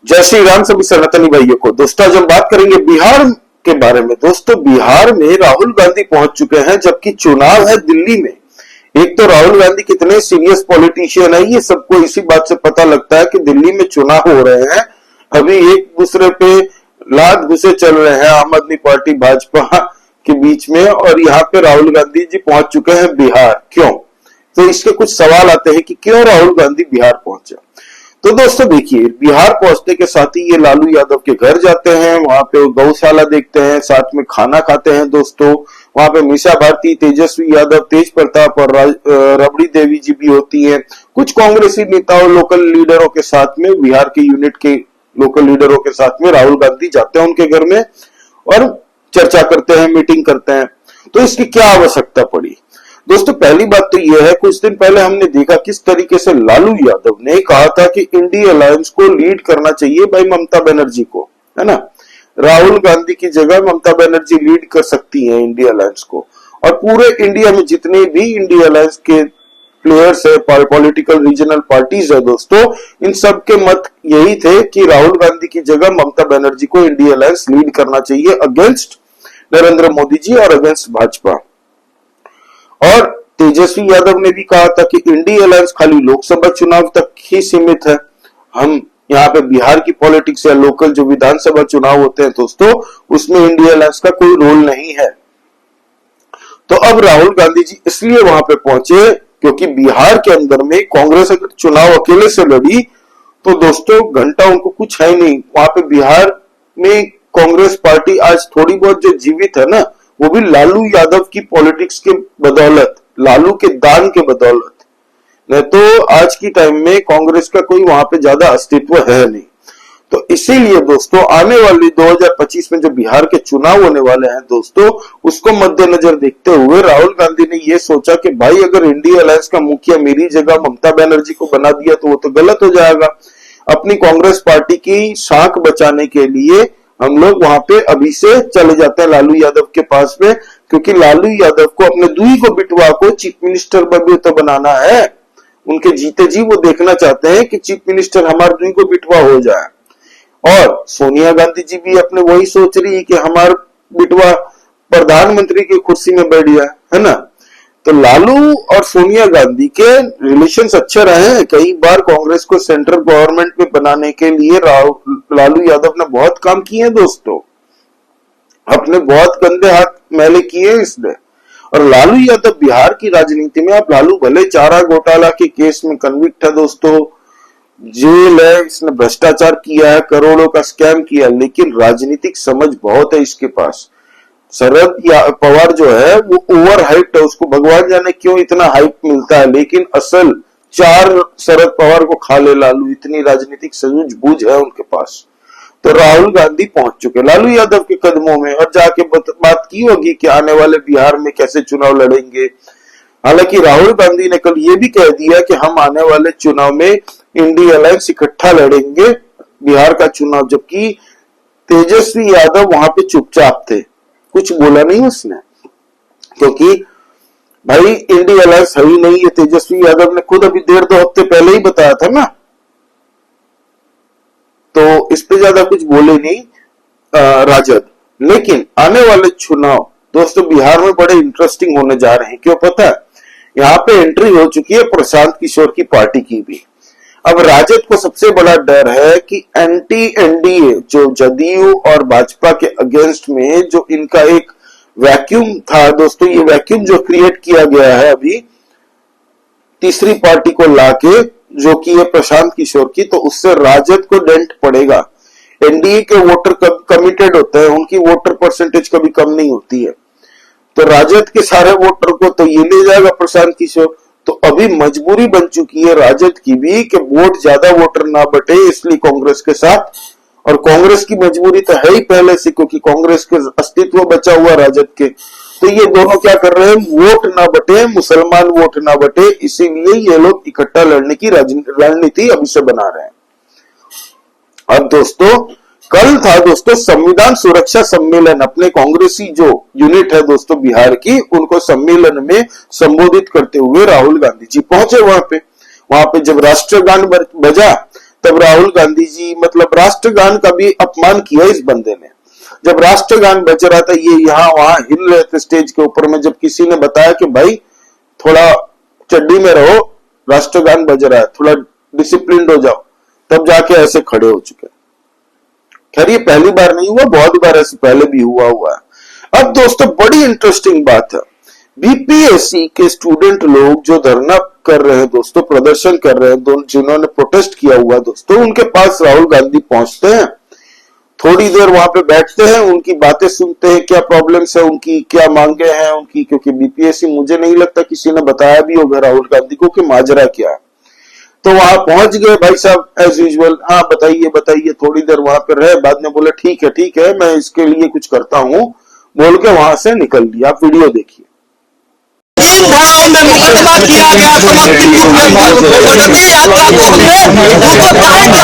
जय श्री राम सभी सनातनी भाइयों को। दोस्तों आज हम बात करेंगे बिहार के बारे में। दोस्तों बिहार में राहुल गांधी पहुंच चुके हैं, जबकि चुनाव है दिल्ली में। एक तो राहुल गांधी कितने सीरियस पॉलिटिशियन है, ये सबको इसी बात से पता लगता है कि दिल्ली में चुनाव हो रहे हैं। अभी एक दूसरे पे लात घुसे चल रहे हैं आम आदमी पार्टी भाजपा के बीच में, और यहाँ पे राहुल गांधी जी पहुंच चुके हैं बिहार। क्यों? तो इसके कुछ सवाल आते हैं कि क्यों राहुल गांधी बिहार पहुंचे। तो दोस्तों देखिए, बिहार पहुंचने के साथ ही ये लालू यादव के घर जाते हैं, वहां पे गौशाला देखते हैं, साथ में खाना खाते हैं। दोस्तों वहां पे मीसा भारती, तेजस्वी यादव, तेज प्रताप और रबड़ी देवी जी भी होती हैं। कुछ कांग्रेसी नेताओं, लोकल लीडरों के साथ में, बिहार के यूनिट के लोकल लीडरों के साथ में राहुल गांधी जाते हैं उनके घर में और चर्चा करते हैं, मीटिंग करते हैं। तो इसकी क्या आवश्यकता पड़ी? दोस्तों पहली बात तो यह है, कुछ दिन पहले हमने देखा किस तरीके से लालू यादव ने कहा था कि इंडिया अलायंस को लीड करना चाहिए भाई ममता बनर्जी को, है ना। राहुल गांधी की जगह ममता बनर्जी लीड कर सकती हैं इंडिया अलायंस को, और पूरे इंडिया में जितने भी इंडिया अलायंस के प्लेयर्स है, पॉलिटिकल रीजनल पार्टीज है दोस्तों, इन सब के मत यही थे कि राहुल गांधी की जगह ममता बनर्जी को इंडिया अलायंस लीड करना चाहिए अगेंस्ट नरेंद्र मोदी जी और अगेंस्ट भाजपा। और तेजस्वी यादव ने भी कहा था कि इंडिया अलायंस खाली लोकसभा चुनाव तक ही सीमित है। हम यहाँ पे बिहार की पॉलिटिक्स या लोकल जो विधानसभा चुनाव होते हैं दोस्तों, उसमें इंडिया अलायंस का कोई रोल नहीं है। तो अब राहुल गांधी जी इसलिए वहां पे पहुंचे क्योंकि बिहार के अंदर में कांग्रेस अगर चुनाव अकेले से लड़ी तो दोस्तों घंटा उनको कुछ है नहीं। वहां पे बिहार में कांग्रेस पार्टी आज थोड़ी बहुत जो जीवित है ना, वो भी लालू यादव की पॉलिटिक्स के बदौलत, लालू के दान के बदौलत। नहीं तो आज की टाइम में कांग्रेस का कोई वहां पे ज्यादा अस्तित्व है नहीं। तो इसीलिए दोस्तों आने वाली 2025 में जो बिहार के चुनाव होने वाले हैं दोस्तों, उसको मद्देनजर देखते हुए राहुल गांधी ने यह सोचा कि भाई अगर इंडिया अलायंस का मुखिया मेरी जगह ममता बनर्जी को बना दिया तो वो तो गलत हो जाएगा। अपनी कांग्रेस पार्टी की साख बचाने के लिए हम लोग वहां पे अभी से चले जाते हैं लालू यादव के पास में, क्योंकि लालू यादव को अपने दुई को बिटवा को चीफ मिनिस्टर भी तो बनाना है। उनके जीते जी वो देखना चाहते हैं कि चीफ मिनिस्टर हमारे दुई को बिटवा हो जाए। और सोनिया गांधी जी भी अपने वही सोच रही है कि हमारा बिटवा प्रधानमंत्री की कुर्सी में बैठ जाए, है ना। तो लालू और सोनिया गांधी के रिलेशंस अच्छे रहे हैं। कई बार कांग्रेस को सेंट्रल गवर्नमेंट में बनाने के लिए लालू यादव ने बहुत काम किए हैं दोस्तों, अपने बहुत गंदे हाथ मैले किए इसने। और लालू यादव बिहार की राजनीति में, अब लालू भले चारा घोटाला के केस में कन्विक्ट है दोस्तों, जेल है, इसने भ्रष्टाचार किया है, करोड़ों का स्कैम किया, लेकिन राजनीतिक समझ बहुत है इसके पास। शरद पवार जो है वो ओवर हाइप है, उसको भगवान जाने क्यों इतना हाइप मिलता है, लेकिन असल 4 शरद पवार को खा ले लालू, इतनी राजनीतिक सूझबूझ है उनके पास। तो राहुल गांधी पहुंच चुके लालू यादव के कदमों में, और जाके बात की होगी कि आने वाले बिहार में कैसे चुनाव लड़ेंगे। हालांकि राहुल गांधी ने कल ये भी कह दिया कि हम आने वाले चुनाव में इंडिया अलायंस इकट्ठा लड़ेंगे बिहार का चुनाव, जबकि तेजस्वी यादव वहां पे चुपचाप थे, कुछ बोला नहीं उसने, क्योंकि भाई इंडिया अलायंस है ही नहीं। ये तेजस्वी यादव ने खुद अभी 1.5-2 हफ्ते पहले ही बताया था ना, तो इस पे ज्यादा कुछ बोले नहीं राजद। लेकिन आने वाले चुनाव दोस्तों बिहार में बड़े इंटरेस्टिंग होने जा रहे हैं। क्यों पता है? यहाँ पे एंट्री हो चुकी है प्रशांत किशोर की पार्टी की भी। अब राजद को सबसे बड़ा डर है कि एंटी एनडीए जो जदयू और भाजपा के अगेंस्ट में जो इनका एक वैक्यूम था दोस्तों, ये वैक्यूम जो क्रिएट किया गया है अभी तीसरी पार्टी को लाके, जो कि है प्रशांत किशोर की, तो उससे राजद को डेंट पड़ेगा। एनडीए के वोटर कमिटेड होते हैं, उनकी वोटर परसेंटेज कभी कम नहीं होती है, तो राजद के सारे वोटर को तो ये ले जाएगा प्रशांत किशोर। तो अभी मजबूरी बन चुकी है राजद की भी कि वोट ज्यादा वोटर ना बटे, इसलिए कांग्रेस के साथ, और कांग्रेस की मजबूरी तो है ही पहले से, क्योंकि कांग्रेस के अस्तित्व बचा हुआ राजद के। तो ये दोनों क्या कर रहे हैं, वोट ना बटे, मुसलमान वोट ना बटे, इसीलिए ये लोग इकट्ठा लड़ने की रणनीति अभी से बना रहे हैं। अब दोस्तों कल था दोस्तों संविधान सुरक्षा सम्मेलन, अपने कांग्रेसी जो यूनिट है दोस्तों बिहार की, उनको सम्मेलन में संबोधित करते हुए राहुल गांधी जी पहुंचे वहां पे। जब राष्ट्रगान बजा तब राहुल गांधी जी मतलब राष्ट्रगान का भी अपमान किया इस बंदे ने। जब राष्ट्रगान बज रहा था ये यहाँ वहां हिल रहे थे स्टेज के ऊपर में, जब किसी ने बताया कि भाई थोड़ा चड्डी में रहो, राष्ट्रगान बज रहा है, थोड़ा डिसिप्लिन हो जाओ, तब जाके ऐसे खड़े हो चुके। खैर ये पहली बार नहीं हुआ, बहुत बार ऐसे पहले भी हुआ है। अब दोस्तों बड़ी इंटरेस्टिंग बात है, बीपीएससी के स्टूडेंट लोग जो धरना कर रहे हैं दोस्तों, प्रदर्शन कर रहे हैं, जिन्होंने प्रोटेस्ट किया हुआ दोस्तों, उनके पास राहुल गांधी पहुंचते हैं, थोड़ी देर वहां पे बैठते हैं, उनकी बातें सुनते हैं, क्या प्रॉब्लम्स है उनकी, क्या मांगे हैं उनकी, क्योंकि बीपीएससी मुझे नहीं लगता किसी ने बताया भी होगा राहुल गांधी को कि माजरा क्या है। तो वहां पहुंच गए भाई साहब एज यूजुअल, हाँ बताइए बताइए, थोड़ी देर वहां पर रहे, बाद में बोले ठीक है मैं इसके लिए कुछ करता हूं, बोल के वहां से निकल लिया। आप वीडियो देखिए। धाराओं में मुकदमा किया गया समस्तीपुर में पदवी यात्रा छोड़िए उसको चाहेगा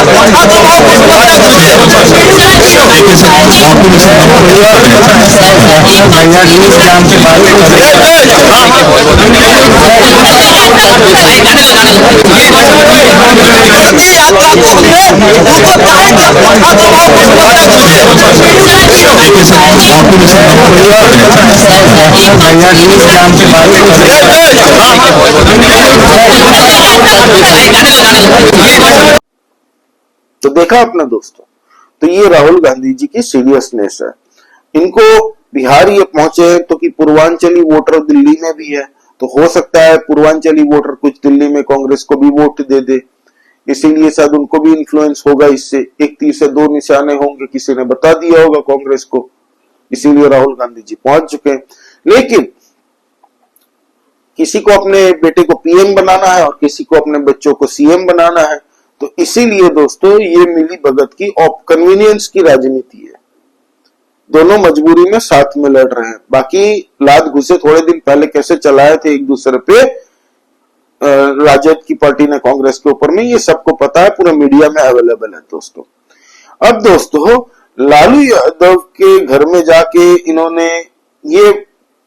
तो देखा अपना दोस्तों, तो ये राहुल गांधी जी की सीरियसनेस है। इनको बिहार ये पहुंचे हैं तो कि पूर्वांचली वोटर दिल्ली में भी है, तो हो सकता है पूर्वांचली वोटर कुछ दिल्ली में कांग्रेस को भी वोट दे दे, इसीलिए शायद उनको भी इन्फ्लुएंस होगा इससे। एक तीर से दो निशाने होंगे, किसी ने बता दिया होगा कांग्रेस को, इसीलिए राहुल गांधी जी पहुंच चुके हैं। लेकिन किसी को अपने बेटे को पीएम बनाना है और किसी को अपने बच्चों को सीएम बनाना है, तो इसीलिए दोस्तों ये मिली भगत की कन्वीनियंस की राजनीति है। दोनों मजबूरी में साथ में लड़ रहे हैं। बाकी लात घुसे थोड़े दिन पहले कैसे चलाए थे एक दूसरे पे राजद की पार्टी ने कांग्रेस के ऊपर में, ये सबको पता है, पूरे मीडिया में अवेलेबल है दोस्तों। अब दोस्तों लालू यादव के घर में जाके इन्होंने ये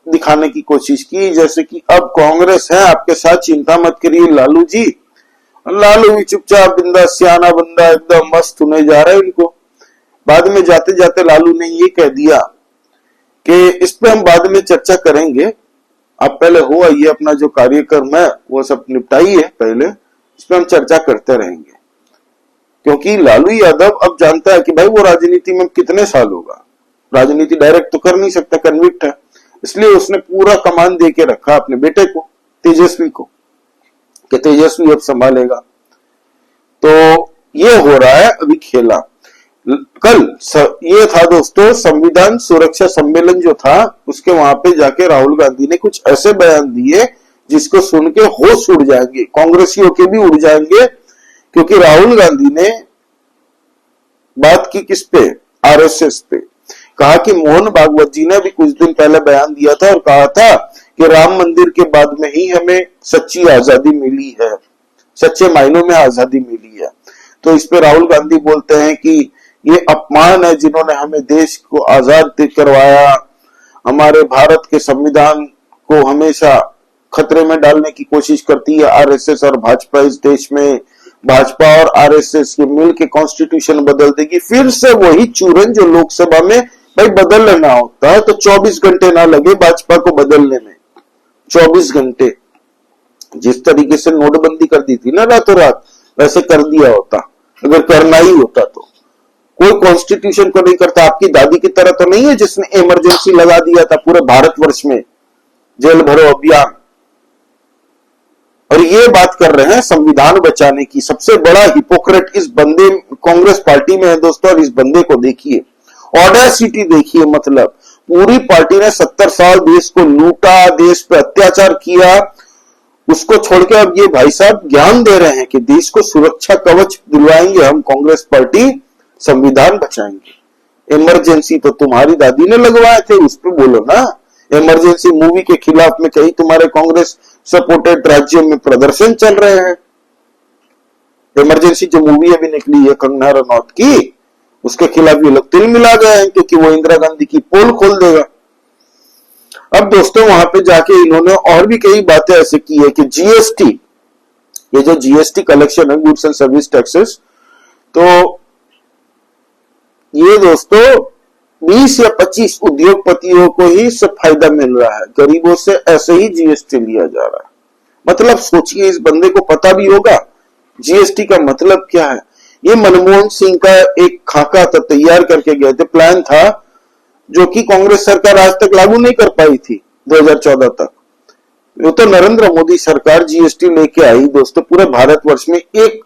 दिखाने की कोशिश की जैसे कि अब कांग्रेस है आपके साथ, चिंता मत करिए लालू जी। लालू भी चुपचाप बिंदास सियाना बंदा एकदम मस्त होने जा रहा है इनको। बाद में जाते जाते लालू ने ये कह दिया कि इस पे हम बाद में चर्चा करेंगे, आप पहले हो आइए, अपना जो कार्यक्रम है वो सब निपटाइए पहले, इस पे हम चर्चा करते रहेंगे। क्योंकि लालू यादव अब जानता है कि भाई वो राजनीति में कितने साल होगा, राजनीति डायरेक्ट तो कर नहीं सकता, कन्विक्ट है, इसलिए उसने पूरा कमान दे के रखा अपने बेटे को तेजस्वी को कि तेजस्वी अब संभालेगा। तो ये हो रहा है अभी खेला। कल ये था दोस्तों संविधान सुरक्षा सम्मेलन जो था, उसके वहां पे जाके राहुल गांधी ने कुछ ऐसे बयान दिए जिसको सुन के होश उड़ जाएंगे, कांग्रेसियों के भी उड़ जाएंगे। क्योंकि राहुल गांधी ने बात की किस पे, आरएसएस पे। कहा कि मोहन भागवत जी ने भी कुछ दिन पहले बयान दिया था और कहा था कि राम मंदिर के बाद में ही हमें सच्ची आजादी मिली है, सच्चे मायनों में आजादी मिली है। तो इस पे राहुल गांधी बोलते हैं कि ये अपमान है जिन्होंने हमें देश को आजाद करवाया, हमारे भारत के संविधान को हमेशा खतरे में डालने की कोशिश करती है आरएसएस और भाजपा इस देश में। भाजपा और आरएसएस के मिल के कॉन्स्टिट्यूशन बदल देगी, फिर से वही चूरन जो लोकसभा में भाई बदल लेना होता है तो 24 घंटे ना लगे भाजपा को बदलने में, 24 घंटे। जिस तरीके से नोटबंदी कर दी थी ना रातों रात, वैसे कर दिया होता अगर करना ही होता तो। कोई कॉन्स्टिट्यूशन को नहीं करता, आपकी दादी की तरह तो नहीं है जिसने इमरजेंसी लगा दिया था पूरे भारतवर्ष में, जेल भरो अभियान। और ये बात कर रहे हैं संविधान बचाने की। सबसे बड़ा हिपोक्रेट इस बंदे कांग्रेस पार्टी में है दोस्तों। और इस बंदे को देखिए, ऑडेसिटी देखिए, मतलब पूरी पार्टी ने 70 साल देश को लूटा, देश पे अत्याचार किया, उसको छोड़ के अब ये भाई साहब ज्ञान दे रहे हैं कि देश को सुरक्षा कवच दिलवाएंगे हम, कांग्रेस पार्टी संविधान बचाएंगे। इमरजेंसी तो तुम्हारी दादी ने लगवाए थे, उस पर बोलो ना। इमरजेंसी मूवी के खिलाफ में कई तुम्हारे कांग्रेस सपोर्टेड राज्यों में प्रदर्शन चल रहे हैं। इमरजेंसी जो मूवी अभी निकली है कंगना रनौत की, उसके खिलाफ ये लोग तिल मिला गए हैं क्योंकि वो इंदिरा गांधी की पोल खोल देगा। अब दोस्तों वहां पे जाके इन्होंने और भी कई बातें ऐसे की है कि जीएसटी, ये जो जीएसटी कलेक्शन है, गुड्स एंड सर्विस टैक्सेस, तो ये दोस्तों 20 या 25 उद्योगपतियों को ही इससे फायदा मिल रहा है, गरीबों से ऐसे ही जीएसटी लिया जा रहा है। मतलब सोचिए, इस बंदे को पता भी होगा जीएसटी का मतलब क्या है। ये मनमोहन सिंह का एक खाका था, तैयार करके गए थे, प्लान था, जो कि कांग्रेस सरकार आज तक लागू नहीं कर पाई थी 2014 तक। वो तो नरेंद्र मोदी सरकार जीएसटी लेके आई दोस्तों, पूरे भारतवर्ष में एक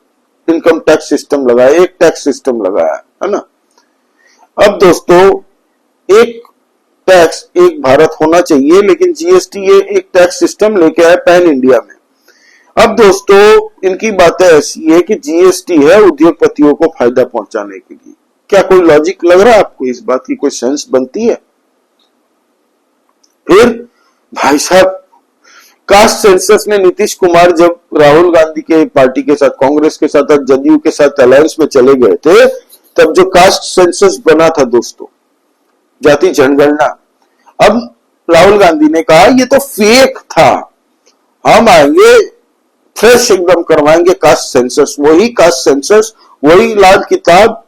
इनकम टैक्स सिस्टम लगाया, एक टैक्स सिस्टम लगाया, है ना। अब दोस्तों एक टैक्स एक भारत होना चाहिए, लेकिन जीएसटी ये एक टैक्स सिस्टम लेके आए पैन इंडिया में। अब दोस्तों इनकी बातें ऐसी है कि जीएसटी है उद्योगपतियों को फायदा पहुंचाने के लिए। क्या कोई लॉजिक लग रहा है आपको इस बात की? कोई सेंस बनती है? फिर भाई साहब, कास्ट सेंसस में नीतीश कुमार जब राहुल गांधी के पार्टी के साथ, कांग्रेस के साथ और जदयू के साथ अलायंस में चले गए थे, तब जो कास्ट सेंसस बना था दोस्तों, जाति जनगणना, अब राहुल गांधी ने कहा ये तो फेक था, हम आएंगे फ्रेश एकदम करवाएंगे कास्ट सेंसस। वही कास्ट सेंसस, वही लाल किताब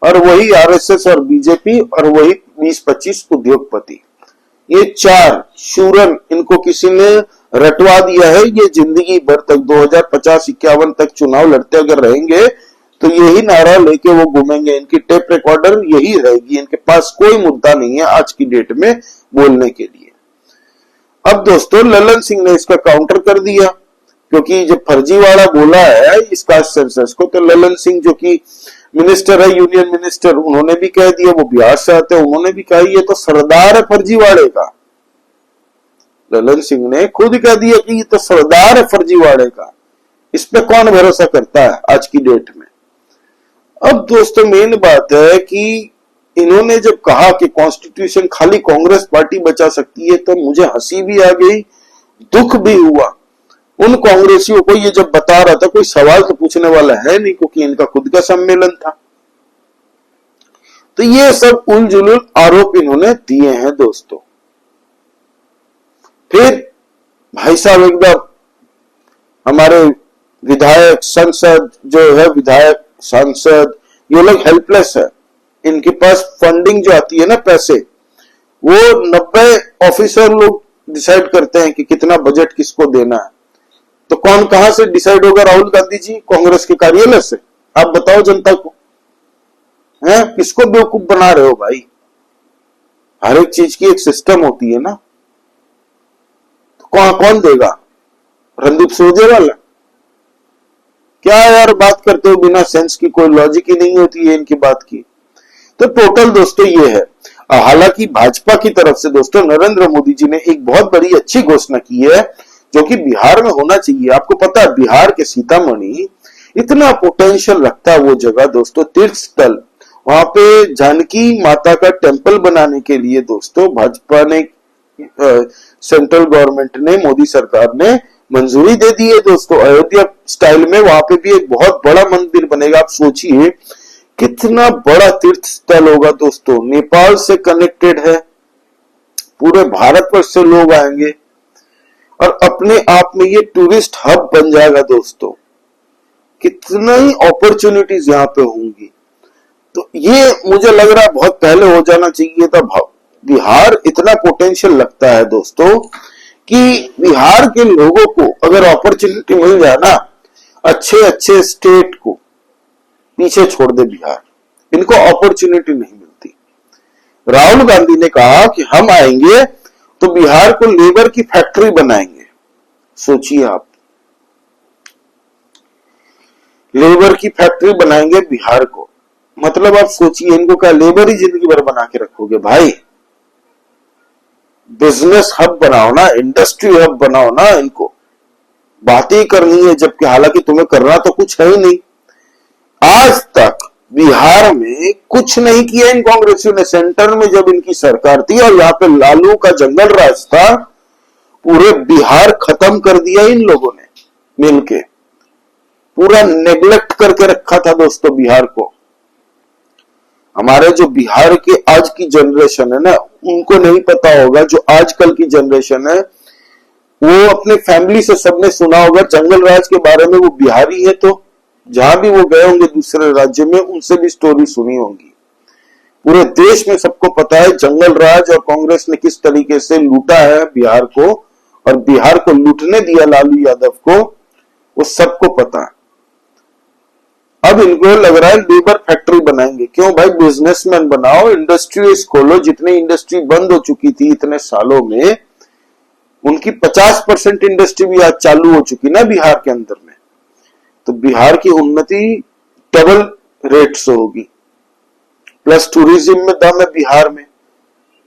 और वही आरएसएस और बीजेपी और वही 20-25 उद्योगपति, ये चार शूरन, इनको किसी ने रटवा दिया है। ये जिंदगी भर तक 2050-51 तक चुनाव लड़ते अगर रहेंगे तो यही नारा लेके वो घूमेंगे, इनकी टेप रिकॉर्डर यही रहेगी, इनके पास कोई मुद्दा नहीं है आज की डेट में बोलने के लिए। अब दोस्तों ललन सिंह ने इसका काउंटर कर दिया, क्योंकि जब फर्जीवाड़ा बोला है इस कास्ट सेंसस को, तो ललन सिंह जो कि मिनिस्टर है, यूनियन मिनिस्टर, उन्होंने भी कह दिया, वो बिहार से आते हैं, उन्होंने भी कहा ये तो सरदार है फर्जीवाड़े का। ललन सिंह ने खुद कह दिया कि ये तो सरदार है फर्जीवाड़े का। इस पे कौन भरोसा करता है आज की डेट में? अब दोस्तों मेन बात है कि इन्होंने जब कहा कि कॉन्स्टिट्यूशन खाली कांग्रेस पार्टी बचा सकती है, तो मुझे हंसी भी आ गई, दुख भी हुआ उन कांग्रेसियों को। ये जब बता रहा था, कोई सवाल तो पूछने वाला है नहीं, क्योंकि इनका खुद का सम्मेलन था। तो ये सब उलझुल आरोप इन्होंने दिए हैं दोस्तों। फिर भाई साहब एकदम हमारे विधायक, संसद जो है, विधायक सांसद, ये लोग हेल्पलेस है। इनके पास फंडिंग जो आती है ना, पैसे, वो 90 ऑफिसर लोग डिसाइड करते हैं कि कितना बजट किसको देना है। तो कौन कहां से डिसाइड होगा? राहुल गांधी जी कांग्रेस के कार्यालय से। आप बताओ जनता को, हैं? किसको बेवकूफ बना रहे हो भाई? हर एक चीज की एक सिस्टम होती है ना। तो कौन देगा? रणदीप सुरजेवाला? क्या यार बात करते हो बिना सेंस की, कोई लॉजिक ही नहीं होती है इनकी बात की। तो टोटल दोस्तों ये है। हालांकि भाजपा की तरफ से दोस्तों नरेंद्र मोदी जी ने एक बहुत बड़ी अच्छी घोषणा की है, जो कि बिहार में होना चाहिए। आपको पता है बिहार के सीतामढ़ी इतना पोटेंशियल रखता है वो जगह दोस्तों, तीर्थ स्थल। वहां पे जानकी माता का टेम्पल बनाने के लिए दोस्तों भाजपा ने, सेंट्रल गवर्नमेंट ने, मोदी सरकार ने मंजूरी दे दी है दोस्तों। अयोध्या स्टाइल में वहां पे भी एक बहुत बड़ा मंदिर बनेगा। आप सोचिए कितना बड़ा तीर्थ स्थल होगा दोस्तों, नेपाल से कनेक्टेड है, पूरे भारतवर्ष से लोग आएंगे और अपने आप में ये टूरिस्ट हब बन जाएगा दोस्तों। कितना ही अपॉर्चुनिटीज यहाँ पे होंगी। तो ये मुझे लग रहा है बहुत पहले हो जाना चाहिए था। बिहार इतना पोटेंशियल लगता है दोस्तों कि बिहार के लोगों को अगर अपॉर्चुनिटी मिल जाए ना, अच्छे स्टेट को पीछे छोड़ दे बिहार, इनको अपॉर्चुनिटी नहीं मिलती। राहुल गांधी ने कहा कि हम आएंगे तो बिहार को लेबर की फैक्ट्री बनाएंगे। सोचिए आप, लेबर की फैक्ट्री बनाएंगे बिहार को, मतलब आप सोचिए इनको क्या लेबर ही जिंदगी भर बना के रखोगे भाई? बिजनेस हब बनाओ ना, इंडस्ट्री हब बनाओ ना। इनको बातें करनी है, जबकि हालांकि तुम्हें करना तो कुछ है ही नहीं। आज तक बिहार में कुछ नहीं किया इन कांग्रेसियों ने। सेंटर में जब इनकी सरकार थी और यहाँ पे लालू का जंगल राज था, पूरे बिहार खत्म कर दिया इन लोगों ने मिलके, पूरा नेग्लेक्ट करके रखा था दोस्तों बिहार को। हमारे जो बिहार के आज की जनरेशन है ना, उनको नहीं पता होगा, जो आजकल की जनरेशन है वो अपने फैमिली से सबने सुना होगा जंगल राज के बारे में। वो बिहारी है तो जहां भी वो गए होंगे दूसरे राज्य में, उनसे भी स्टोरी सुनी होंगी। पूरे देश में सबको पता है जंगल राज और कांग्रेस ने किस तरीके से लूटा है बिहार को, और बिहार को लूटने दिया लालू यादव को, वो सबको पता है। अब इनको लग रहा है लेबर फैक्ट्री बनाएंगे। क्यों भाई, बिजनेसमैन बनाओ, इंडस्ट्रीज खोलो। जितनी इंडस्ट्री बंद हो चुकी थी इतने सालों में, उनकी 50% इंडस्ट्री भी आज चालू हो चुकी ना बिहार के अंदर में। तो बिहार की उन्नति डबल रेट से होगी। प्लस टूरिज्म में दम है बिहार में।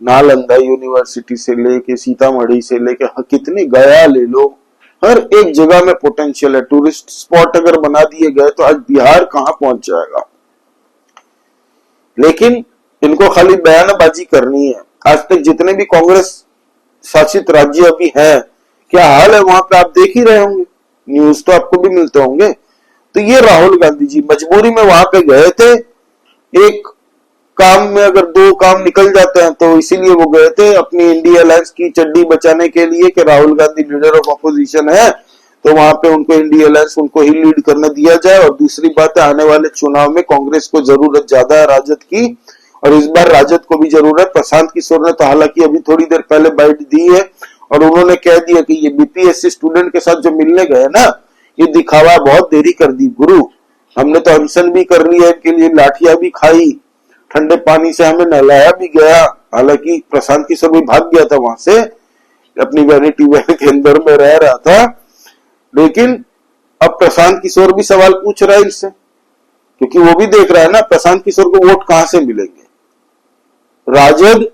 नालंदा यूनिवर्सिटी से लेके सीतामढ़ी से लेके कितनी, गया ले लो, हर एक जगह में पोटेंशियल है। टूरिस्ट स्पॉट अगर बना दिए गए तो आज बिहार कहां पहुंच जाएगा। लेकिन इनको खाली बयानबाजी करनी है। आज तक जितने भी कांग्रेस शासित राज्य अभी हैं, क्या हाल है वहां पे आप देख ही रहे होंगे, न्यूज तो आपको भी मिलते होंगे। तो ये राहुल गांधी जी मजबूरी में वहां पे गए थे। एक काम में अगर दो काम निकल जाते हैं तो इसीलिए वो गए थे, अपनी इंडिया अलायंस की चड्डी बचाने के लिए कि Rahul Gandhi leader of opposition है, तो वहां पे उनको इंडिया अलायंस उनको ही लीड करने दिया जाए। और दूसरी बात है, आने वाले चुनाव में कांग्रेस को जरूरत ज्यादा है राजद की, और इस बार राजद को भी जरूरत। प्रशांत किशोर ने तो हालांकि अभी थोड़ी देर पहले बाइट दी है और उन्होंने कह दिया कि ये बीपीएससी स्टूडेंट के साथ जो मिलने गए ना, ये दिखावा, बहुत देरी कर दी गुरु। हमने तो अनशन भी कर लिया, इनके लिए लाठियां भी खाई, ठंडे पानी से हमें नहलाया भी गया। हालांकि प्रशांत किशोर भी भाग गया था वहां से, अपनी वैनिटी वैन के अंदर में रह रहा था। लेकिन अब प्रशांत किशोर भी सवाल पूछ रहा है इससे, क्योंकि वो भी देख रहा है ना प्रशांत किशोर को वोट कहां से मिलेंगे। राजद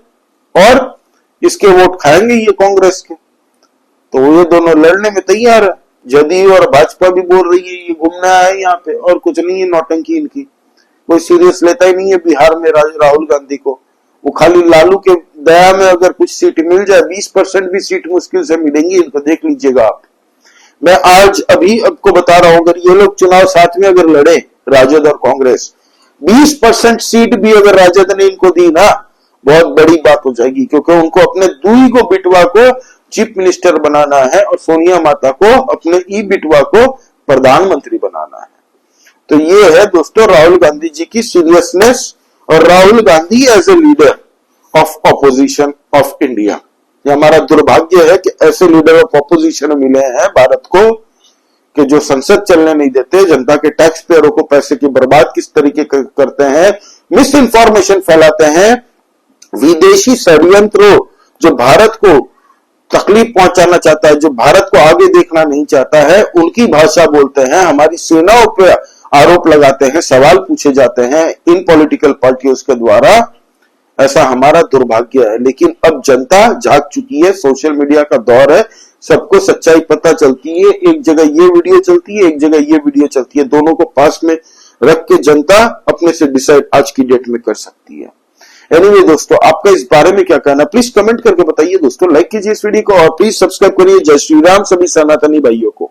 और इसके वोट खाएंगे ये कांग्रेस के, तो ये दोनों लड़ने में तैयार है। जदयू और भाजपा भी बोल रही है ये घूमना है यहाँ पे, और कुछ नहीं है, नौटंकी इनकी। कोई सीरियस लेता ही नहीं है बिहार में राहुल गांधी को। वो खाली लालू के दया में अगर कुछ सीट मिल जाए, 20% भी सीट मुश्किल से मिलेंगी इनको, देख लीजिएगा आप। मैं आज अभी आपको बता रहा हूं, अगर ये लोग चुनाव साथ में अगर लड़े राजद और कांग्रेस, 20% सीट भी अगर राजद ने इनको दी ना, बहुत बड़ी बात हो जाएगी। क्योंकि उनको अपने दूई को बिटवा को चीफ मिनिस्टर बनाना है और सोनिया माता को, अपने ई बिटवा को प्रधानमंत्री बनाना है। तो ये है दोस्तों राहुल गांधी जी की सीरियसनेस, और Rahul Gandhi as a leader of opposition of India. ये हमारा दुर्भाग्य है कि ऐसे लीडर ऑफ ऑपोजिशन मिले हैं भारत को, कि जो संसद चलने नहीं देते, जनता के टैक्स पेयरों को पैसे की बर्बाद किस तरीके करते हैं, मिस इन्फॉर्मेशन फैलाते हैं, विदेशी षड्यंत्रों, जो भारत को तकलीफ पहुंचाना चाहता है, जो भारत को आगे देखना नहीं चाहता है, उनकी भाषा बोलते हैं, हमारी सेनाओं पर आरोप लगाते हैं, सवाल पूछे जाते हैं इन पॉलिटिकल पार्टियों के द्वारा। ऐसा हमारा दुर्भाग्य है। लेकिन अब जनता जाग चुकी है, सोशल मीडिया का दौर है, सबको सच्चाई पता चलती है। एक जगह ये वीडियो चलती है, एक जगह ये वीडियो चलती है, दोनों को पास में रख के जनता अपने से डिसाइड आज की डेट में कर सकती है। एनीवे दोस्तों, आपका इस बारे में क्या कहना, प्लीज कमेंट करके बताइए दोस्तों। लाइक कीजिए इस वीडियो को और प्लीज सब्सक्राइब करिए। जय श्री राम सभी सनातनी भाइयों को।